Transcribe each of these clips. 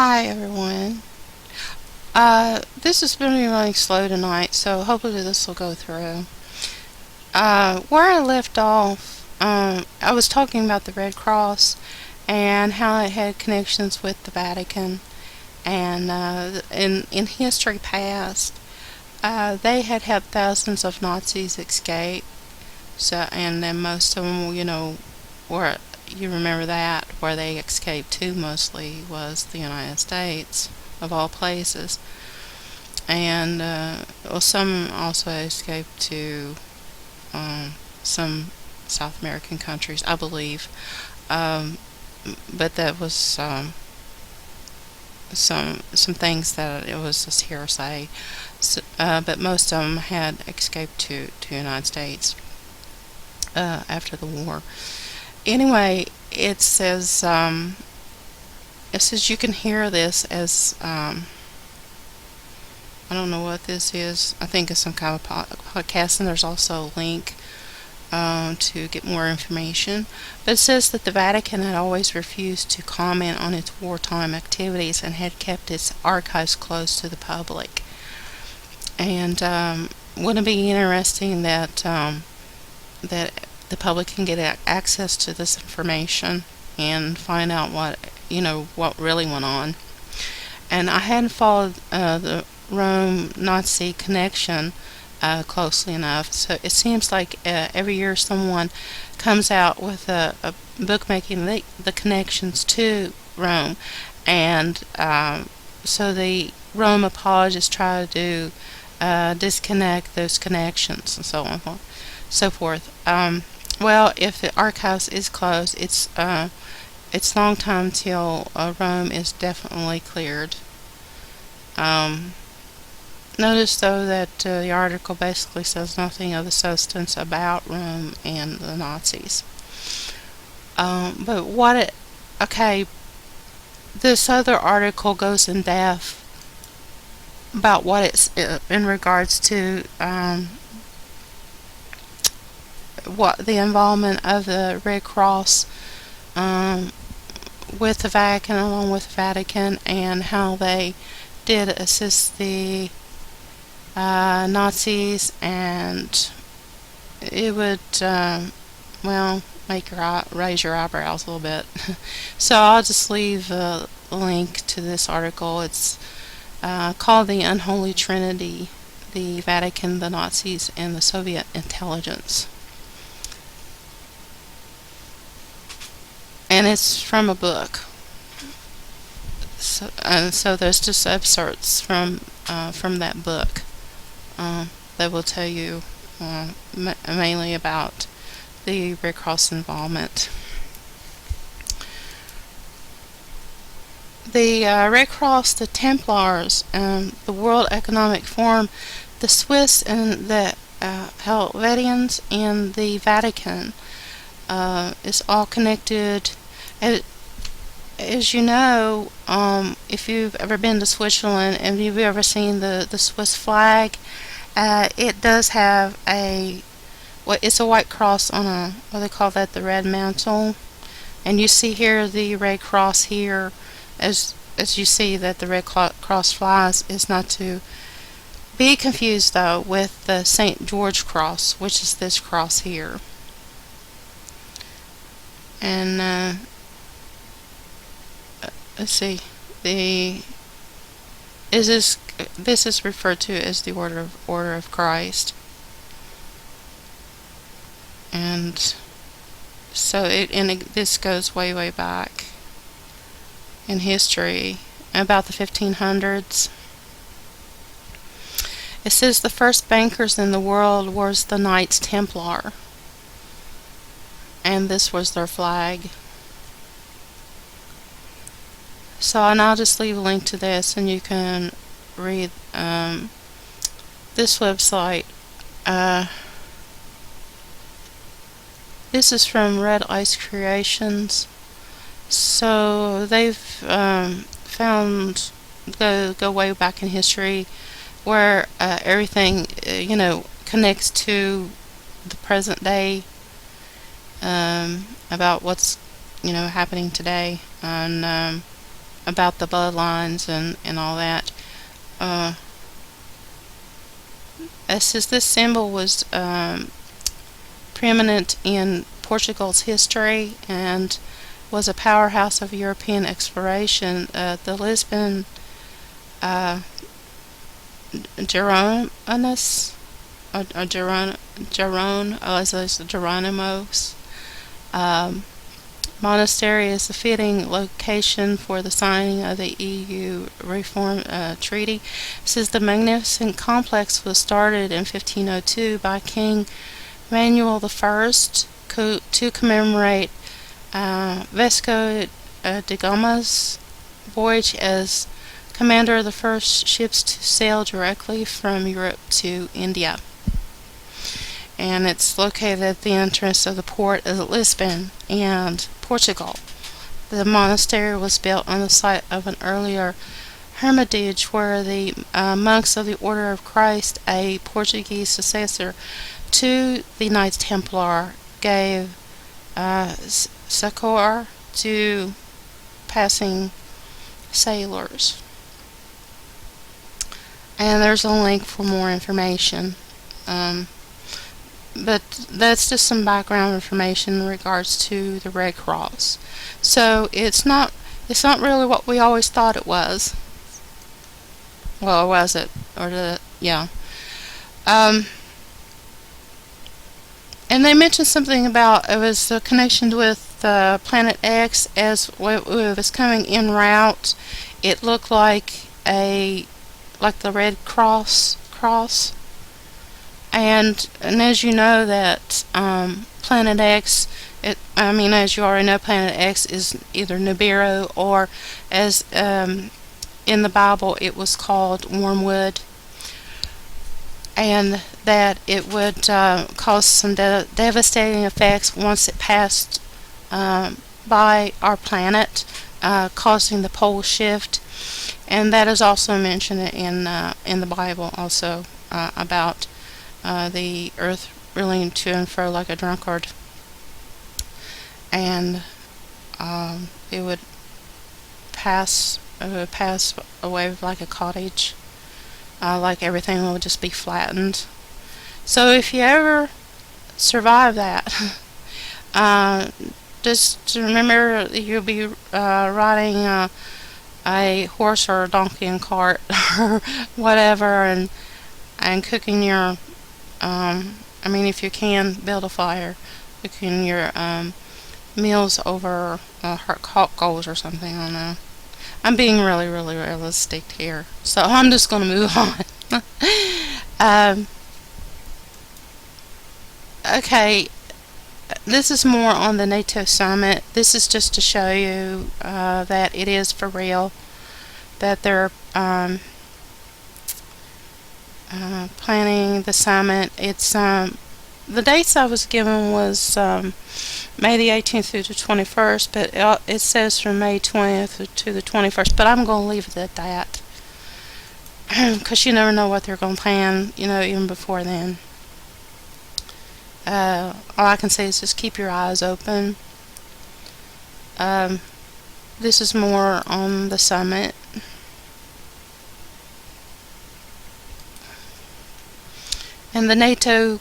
Hi everyone. This has been running slow tonight, so hopefully this will go through. Where I left off, I was talking about the Red Cross and how it had connections with the Vatican. And in history past, they had helped thousands of Nazis escape. So, and then most of them, were you remember that where they escaped to mostly was the United States, of all places. And some also escaped to some South American countries, I believe. Um, but that was some things that it was just hearsay. So, but most of them had escaped to the United States after the war. Anyway, it says you can hear this as I don't know what this is. I think it's some kind of podcast, and there's also a link to get more information. But it says that the Vatican had always refused to comment on its wartime activities and had kept its archives closed to the public. And wouldn't it be interesting that that the public can get access to this information and find out what really went on? And I hadn't followed the Rome Nazi connection closely enough, so it seems like every year someone comes out with a book making the connections to Rome, and so the Rome apologists try to disconnect those connections and so on and so forth. Well, if the archives is closed, it's long time till Rome is definitely cleared. Notice though that the article basically says nothing of the substance about Rome and the Nazis. But okay, this other article goes in depth about what it's in regards to what the involvement of the Red Cross with the Vatican, along with the Vatican, and how they did assist the Nazis, and it would make raise your eyebrows a little bit. So I'll just leave a link to this article. It's called the Unholy Trinity: the Vatican, the Nazis, and the Soviet intelligence. And it's from a book. So there's just excerpts from that book that will tell you mainly about the Red Cross involvement. The Red Cross, the Templars, the World Economic Forum, the Swiss, and the Helvetians, and the Vatican is all connected. As you know, if you've ever been to Switzerland and you've ever seen the Swiss flag, it does have it's a white cross on what they call that, the red mantle. And you see here the Red Cross here, as you see that the Red Cross flies, is not to be confused though with the St. George Cross, which is this cross here. And let's see, this is referred to as the Order of Christ, and so this goes way back in history, about the 1500s. It says the first bankers in the world was the Knights Templar, and this was their flag. So, and I'll just leave a link to this, and you can read this website. This is from Red Ice Creations. So they've found go way back in history where everything connects to the present day, about what's happening today. And about the bloodlines and all that. It says this symbol was preeminent in Portugal's history and was a powerhouse of European exploration. The Lisbon Geronimos, Geronimos monastery is the fitting location for the signing of the EU Reform Treaty. It says the magnificent complex was started in 1502 by King Manuel I to commemorate Vasco da Gama's voyage as commander of the first ships to sail directly from Europe to India. And it's located at the entrance of the port of Lisbon and Portugal. The monastery was built on the site of an earlier hermitage where the monks of the Order of Christ, a Portuguese successor to the Knights Templar, gave succor to passing sailors. And there's a link for more information. But that's just some background information in regards to the Red Cross. So it's not really what we always thought it was. Well, was it? Yeah. And they mentioned something about it was the connection with Planet X as it was coming en route. It looked like the Red Cross. And as you know that Planet X, as you already know, Planet X is either Nibiru or, as in the Bible, it was called Wormwood, and that it would cause some devastating effects once it passed by our planet, causing the pole shift, and that is also mentioned in the Bible also about the earth reeling to and fro like a drunkard, and it would pass away like a cottage, like everything will just be flattened. So if you ever survive that, just remember you'll be riding a horse or a donkey and cart or whatever, and cooking your if you can, build a fire, cooking your meals over hot coals or something. I don't know. I'm being really, really realistic here, so I'm just going to move on. Okay, this is more on the NATO Summit. This is just to show you that it is for real, that they're planning the summit. It's the dates I was given was May the 18th through the 21st, but it says from May 20th to the 21st, but I'm going to leave it at that because you never know what they're going to plan, even before then. All I can say is just keep your eyes open. This is more on the summit. And the NATO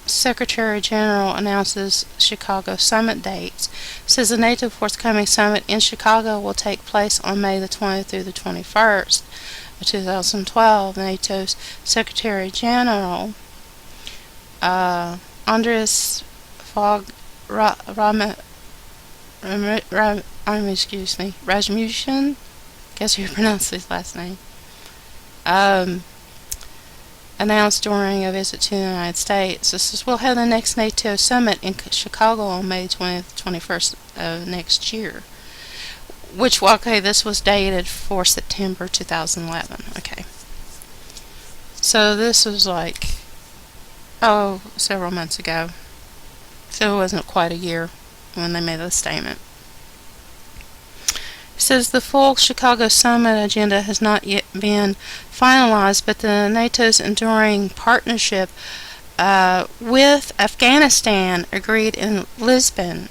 Secretary General announces Chicago Summit dates. Says the NATO forthcoming summit in Chicago will take place on May the 20th through the 21st of 2012. NATO's Secretary General Andreas Fogh Rasmussen, guess you pronounce his last name, announced during a visit to the United States. This is, we'll have the next NATO Summit in Chicago on May 20th, 21st of next year. This was dated for September 2011. Okay. So this was several months ago. So it wasn't quite a year when they made the statement. It says the full Chicago Summit agenda has not yet been finalized, but the NATO's enduring partnership with Afghanistan agreed in Lisbon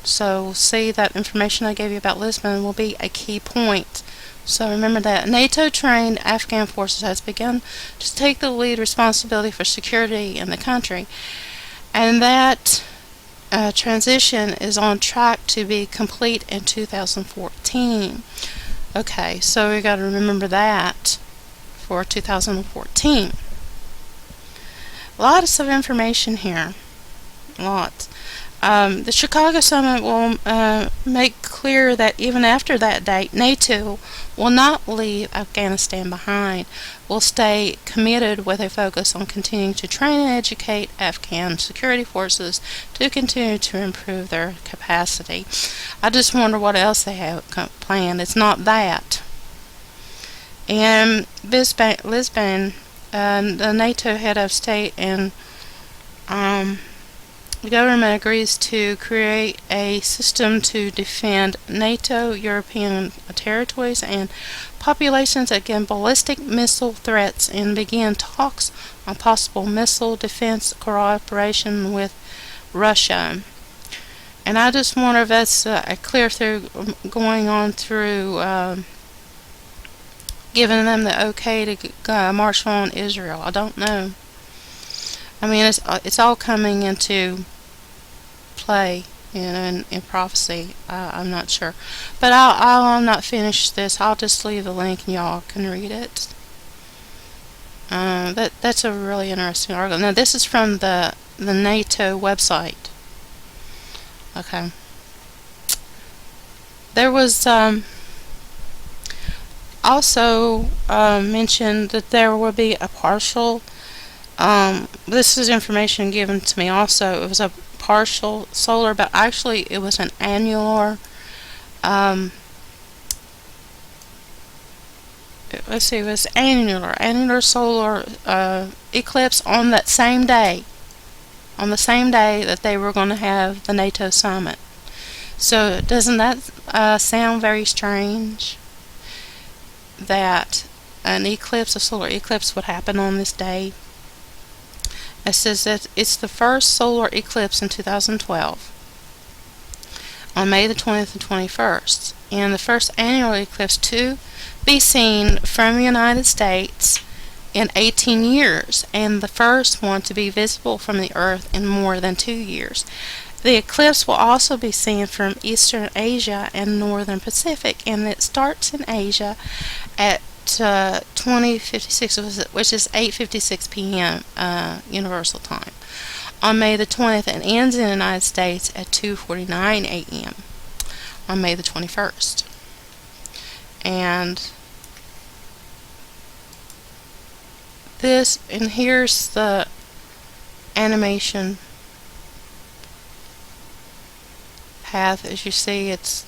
So see, that information I gave you about Lisbon will be a key point. So remember that NATO-trained Afghan forces has begun to take the lead responsibility for security in the country, and that transition is on track to be complete in 2014. Okay, so we got to remember that for 2014. Lots of information here. Lots. The Chicago Summit will make clear that even after that date, NATO will not leave Afghanistan behind. Will stay committed with a focus on continuing to train and educate Afghan security forces to continue to improve their capacity. I just wonder what else they have planned. It's not that. And Lisbon, the NATO head of state and the government agrees to create a system to defend NATO European territories and populations against ballistic missile threats and begin talks on possible missile defense cooperation with Russia. And I just wonder if that's a clear through going on through giving them the okay to march on Israel. I don't know. I mean, it's all coming into play, in prophecy. I'm not sure, but I'll not finish this. I'll just leave the link and y'all can read it. That's a really interesting article. Now this is from the NATO website. Okay. There was also mentioned that there will be a partial. This is information given to me also. It was a partial solar, but actually it was an annular. Let's see, it was annular solar eclipse on that same day. On the same day that they were going to have the NATO Summit. So doesn't that sound very strange? That an eclipse, a solar eclipse, would happen on this day. It says that it's the first solar eclipse in 2012 on May the 20th and 21st, and the first annular eclipse to be seen from the United States in 18 years, and the first one to be visible from the Earth in more than 2 years. The eclipse will also be seen from Eastern Asia and Northern Pacific, and it starts in Asia at 2056, which is 8:56 p.m. Universal Time on May the 20th, and ends in the United States at 2:49 a.m. on May the 21st. And here's the animation path. As you see, it's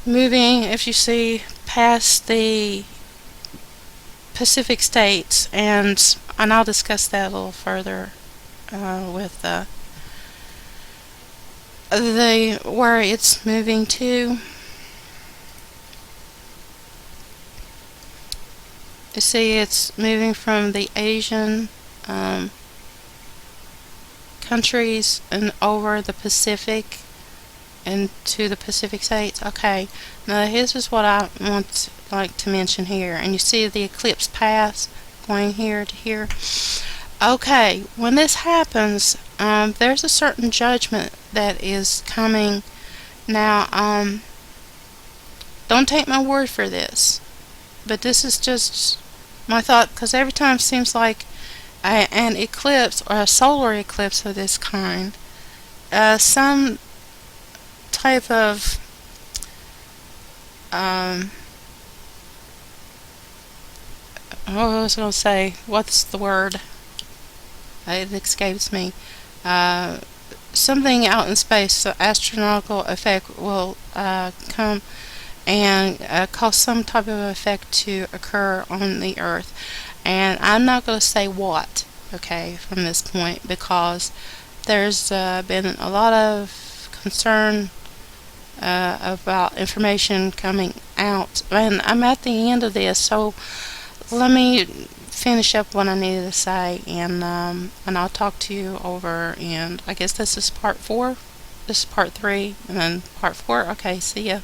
moving, if you see, past the Pacific states, and I'll discuss that a little further with where it's moving to. You see, it's moving from the Asian countries and over the Pacific and to the Pacific states. Okay, now this is what I like to mention here, and you see the eclipse path going here to here. Okay, when this happens, there's a certain judgment that is coming. Now, don't take my word for this, but this is just my thought, because every time it seems like an eclipse or a solar eclipse of this kind, some type of I was going to say, what's the word? It escapes me. Something out in space, so astronomical effect will come and cause some type of effect to occur on the Earth. And I'm not going to say what, okay, from this point, because there's been a lot of concern about information coming out, and I'm at the end of this, so let me finish up what I needed to say, and I'll talk to you over. And I guess this is part 4. This is part 3, and then part 4. Okay, see ya.